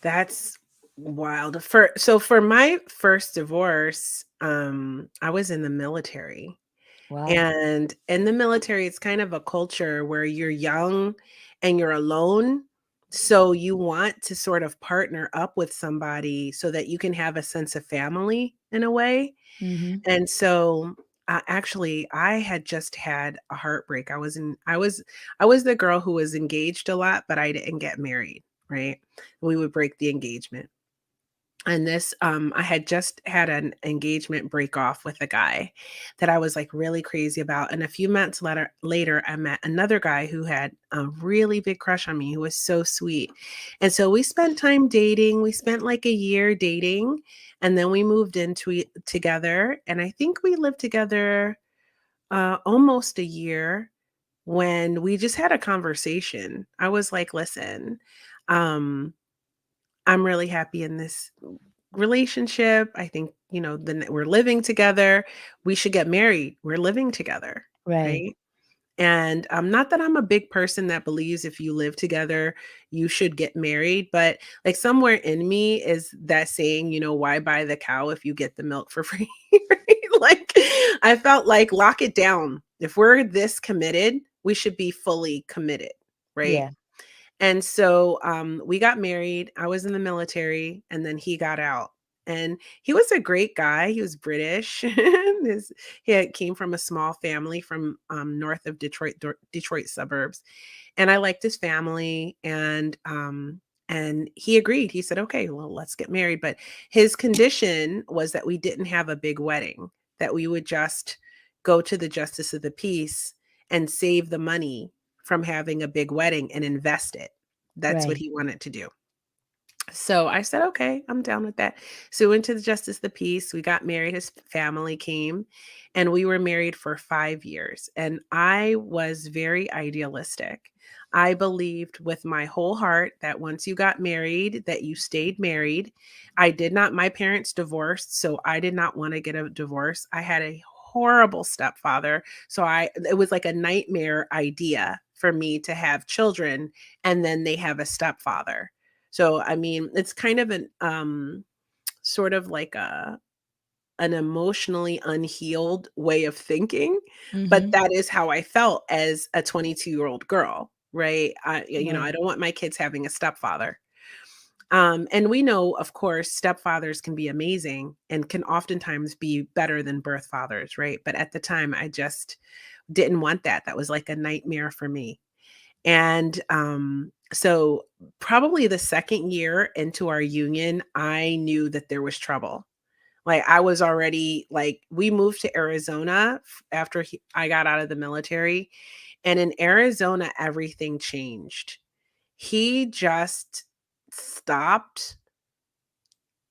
That's wild. For my first divorce, I was in the military. Wow. And in the military, it's kind of a culture where you're young and you're alone. So you want to sort of partner up with somebody so that you can have a sense of family in a way. Mhm. And so actually I had just had a heartbreak. I was the girl who was engaged a lot, but I didn't get married, right? We would break the engagement. And this, I had just had an engagement break off with a guy that I was like really crazy about. And a few months later, I met another guy who had a really big crush on me, who was so sweet. And so we spent time dating. We spent like a year dating, and then we moved into together. And I think we lived together almost a year when we just had a conversation. I was like, listen, um, I'm really happy in this relationship. I think, then we're living together. We should get married. We're living together, Right. right? And not that I'm a big person that believes if you live together, you should get married, but like somewhere in me is that saying, why buy the cow if you get the milk for free? Right? Like I felt like lock it down. If we're this committed, we should be fully committed, right? Yeah. And so, we got married. I was in the military, and then he got out. And he was a great guy. He was British. Came from a small family from north of Detroit, Detroit suburbs. And I liked his family. And he agreed. He said, "Okay, well, let's get married." But his condition was that we didn't have a big wedding. That we would just go to the justice of the peace and save the money from having a big wedding and invest it. That's what Right. he wanted to do. So I said, "Okay, I'm down with that." So we went to the justice of the peace. We got married. His family came, and we were married for 5 years. And I was very idealistic. I believed with my whole heart that once you got married, that you stayed married. I did not, my parents divorced, so I did not want to get a divorce. I had a horrible stepfather. So it was like a nightmare idea for me to have children and then they have a stepfather. So, I mean, it's kind of sort of like an emotionally unhealed way of thinking, but Mhm. that is how I felt as a 22-year-old girl, right? I Right. don't want my kids having a stepfather. And we know, of course, stepfathers can be amazing and can oftentimes be better than birth fathers, right? But at the time, I just didn't want that. That was like a nightmare for me. And, so probably the 2nd year into our union, I knew that there was trouble. Like, I was already like we moved to Arizona after I got out of the military, and in Arizona, everything changed. He just stopped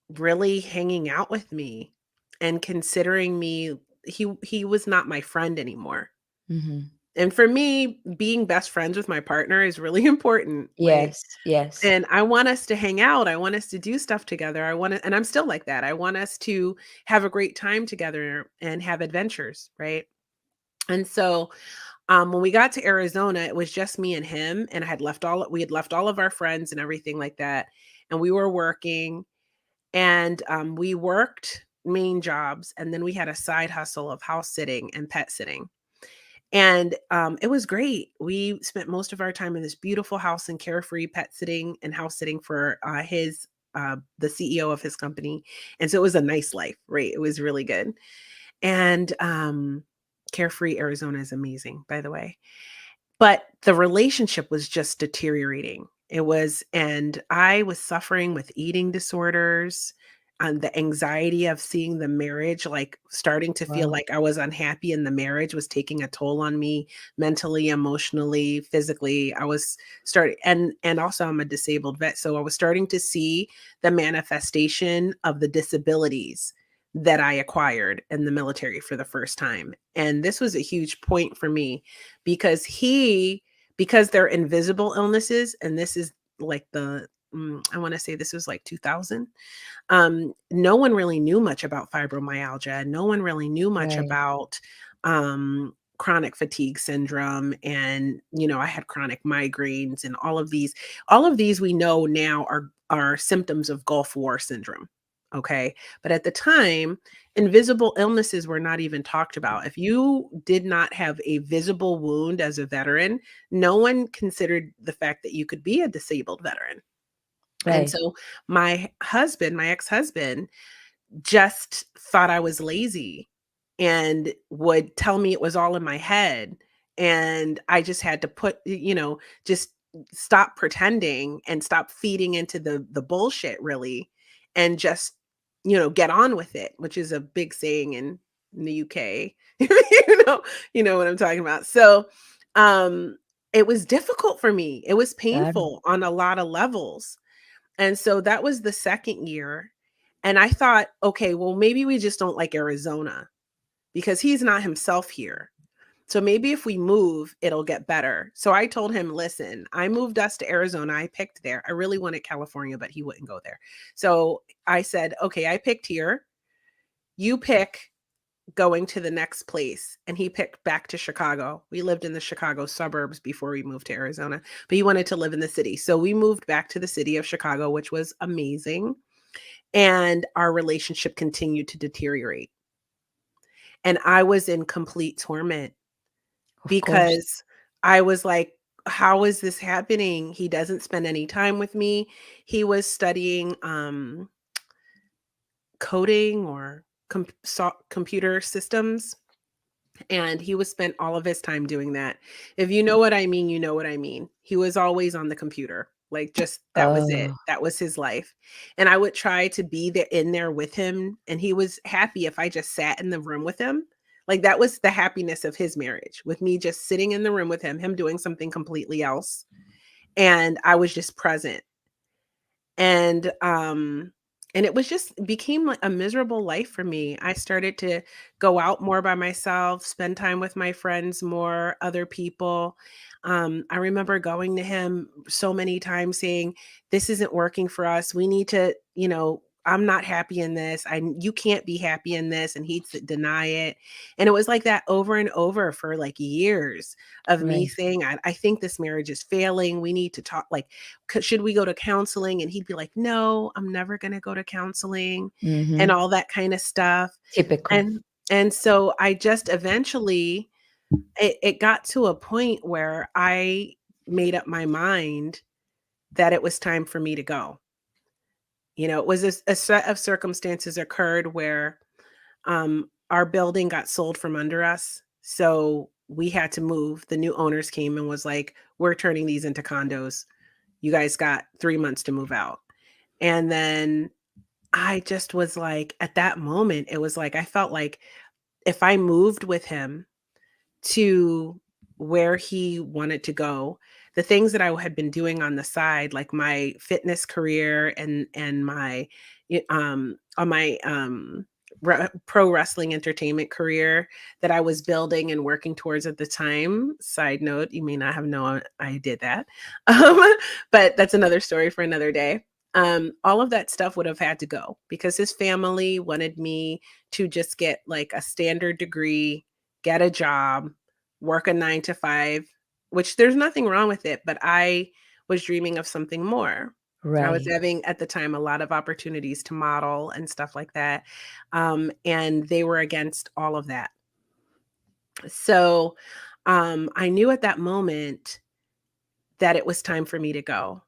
really hanging out with me and considering me. He was not my friend anymore. Mhm. And for me, being best friends with my partner is really important, right? Yes. Yes. And I want us to hang out. I want us to do stuff together. And I'm still like that. I want us to have a great time together and have adventures, right? And so, when we got to Arizona, it was just me and him, and we had left all of our friends and everything like that. And we were working, and we worked main jobs, and then we had a side hustle of house sitting and pet sitting. And, it was great. We spent most of our time in this beautiful house and carefree pet sitting and house sitting for, the CEO of his company, and so it was a nice life, right? It was really good. And, carefree Arizona is amazing, by the way. But the relationship was just deteriorating. And I was suffering with eating disorders, and the anxiety of seeing the marriage, like, starting to feel Wow. like I was unhappy in the marriage was taking a toll on me mentally, emotionally, physically. I was starting and also I'm a disabled vet, so I was starting to see the manifestation of the disabilities that I acquired in the military for the first time. And this was a huge point for me because because they're invisible illnesses, and this is like I want to say this was like 2000. No one really knew much about fibromyalgia. No one really knew much Right. about chronic fatigue syndrome. And I had chronic migraines, and all of these we know now are symptoms of Gulf War syndrome. Okay. But at the time, invisible illnesses were not even talked about. If you did not have a visible wound as a veteran, no one considered the fact that you could be a disabled veteran. And Right. so my ex-husband, just thought I was lazy and would tell me it was all in my head. And I just had to just stop pretending and stop feeding into the bullshit really and just, get on with it, which is a big saying in the UK. You know what I'm talking about. So um it was difficult for me. It was Claro. painful on a lot of levels. And so that was the 2nd year, and I thought, "Okay, well, maybe we just don't like Arizona because he's not himself here. So maybe if we move, it'll get better." So I told him, "Listen, I moved us to Arizona. I picked there. I really wanted California, but he wouldn't go there." So I said, "Okay, I picked here. You pick going to the next place." And he picked back to Chicago. We lived in the Chicago suburbs before we moved to Arizona, but he wanted to live in the city. So we moved back to the city of Chicago, which was amazing. And our relationship continued to deteriorate. And I was in complete torment Of course. because I was like, how is this happening? He doesn't spend any time with me. He was studying coding or computer systems, and he was spent all of his time doing that. If you know what I mean, you know what I mean. He was always on the computer. Like, just that was it. Oh, That was his life. And I would try to be there in there with him, and he was happy if I just sat in the room with him. Like, that was the happiness of his marriage, with me just sitting in the room with him doing something completely else, and I was just present. And it was just became like a miserable life for me. I started to go out more by myself, spend time with my friends more, other people. I remember going to him so many times saying, "This isn't working for us. We need to, I'm not happy in this. You can't be happy in this." And he'd deny it. And it was like that over and over for like years of me right. saying, I think this marriage is failing. We need to talk. Like, should we go to counseling? And he'd be like, "No, I'm never going to go to counseling," and Mhm. all that kind of stuff. Typical. And so I just eventually, it got to a point where I made up my mind that it was time for me to go. It was a set of circumstances occurred where our building got sold from under us. So we had to move. The new owners came and was like, "We're turning these into condos. You guys got 3 months to move out." And then I just was like, at that moment, it was like I felt like if I moved with him to where he wanted to go, the things that I had been doing on the side, like my fitness career and on my pro wrestling entertainment career that I was building and working towards at the time. Side note, you may not have known I did that, um, but that's another story for another day. All of that stuff would have had to go because his family wanted me to just get like a standard degree, get a job, work a 9 to 5, which there's nothing wrong with it, but I was dreaming of something more. I was Right. having, at the time, a lot of opportunities to model and stuff like that, and they were against all of that. So, I knew at that moment that it was time for me to go.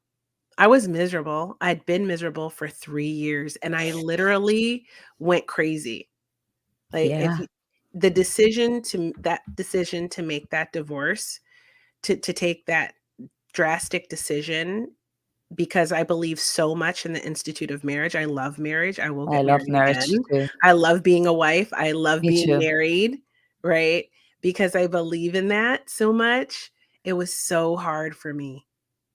I was miserable. I'd been miserable for 3 years, and I literally went crazy. Like, if Yeah, you that decision to make that divorce, to take that drastic decision, because I believe so much in the institute of marriage. I love marriage. I will I get love married marriage again. too. I love being a wife. I love Me being too. married, right? Because I believe in that so much. It was so hard for me.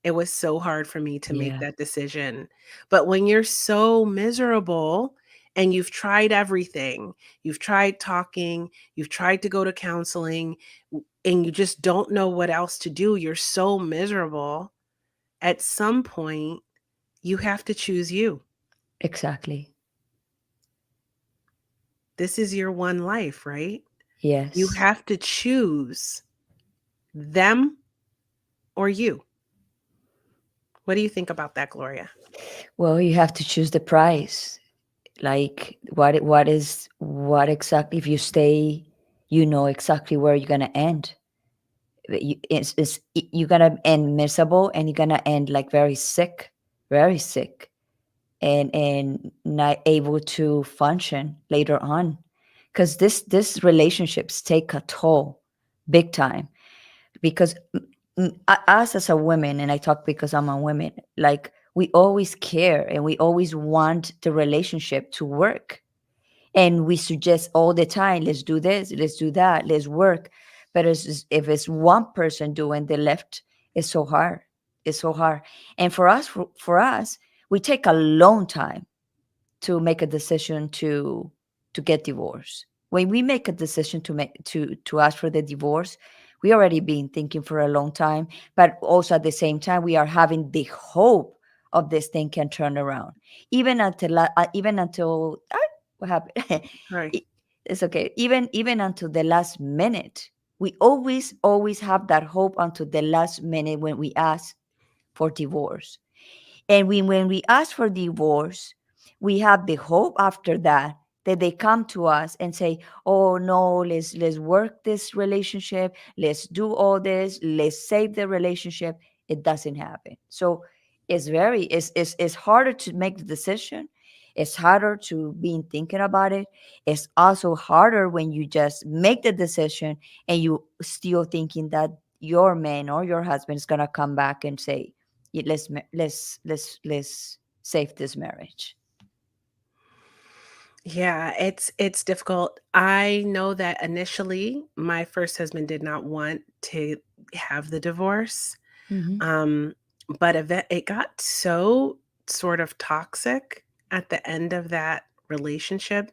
It was so hard for me to make Yeah, that decision. But when you're so miserable and you've tried everything, you've tried talking, you've tried to go to counseling, and you just don't know what else to do, you're so miserable. At some point, you have to choose you. exactly. This is your one life, right? You Yes. have to choose them or you. What do you think about that, Gloria? Well, you have to choose the price. Like what exactly, if you stay, you know exactly where you're gonna end. You're gonna end miserable, and you're gonna end like very sick, and not able to function later on, because this relationships take a toll, big time. Because us as a woman, and I talk because I'm a woman, like we always care and we always want the relationship to work, and we suggest all the time, let's do this, let's do that, let's work. But if it's one person doing the left, it's so hard. It's so hard. And for us, we take a long time to make a decision to get divorced. When we make a decision to ask for the divorce, we already been thinking for a long time, but also at the same time we are having the hope of this thing can turn around. What happened? Right. It- it's okay. Even until the last minute, we always have that hope until the last minute when we ask for divorce. And when we ask for divorce, we have the hope after that that they come to us and say, "Oh no, let's work this relationship. Let's do all this. Let's save the relationship." It doesn't happen. So it's harder to make the decision. It's harder to be thinking about it. It's also harder when you just make the decision and you still thinking that your man or your husband is gonna come back and say, "Yeah, let's save this marriage." Yeah, it's difficult. I know that initially my first husband did not want to have the divorce. Hmm. Um, but it got so sort of toxic at the end of that relationship.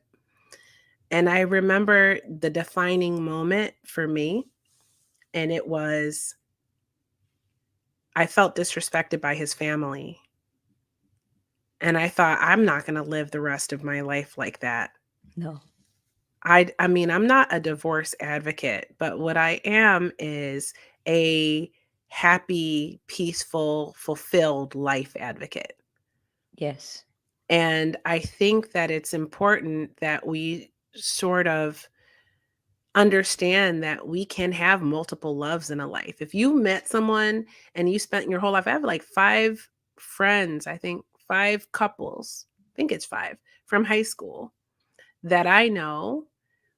And I remember the defining moment for me, and it was I felt disrespected by his family. And I thought, I'm not going to live the rest of my life like that. No. I mean, I'm not a divorce advocate, but what I am is a happy, peaceful, fulfilled life advocate. Yes. And I think that it's important that we sort of understand that we can have multiple loves in a life. If you met someone and you spent your whole life, I have like 5 friends, I think 5 couples, I think it's 5 from high school that I know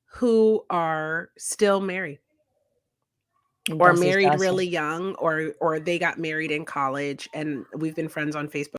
who are still married And or that's married exhausting. really young or they got married in college and we've been friends on Facebook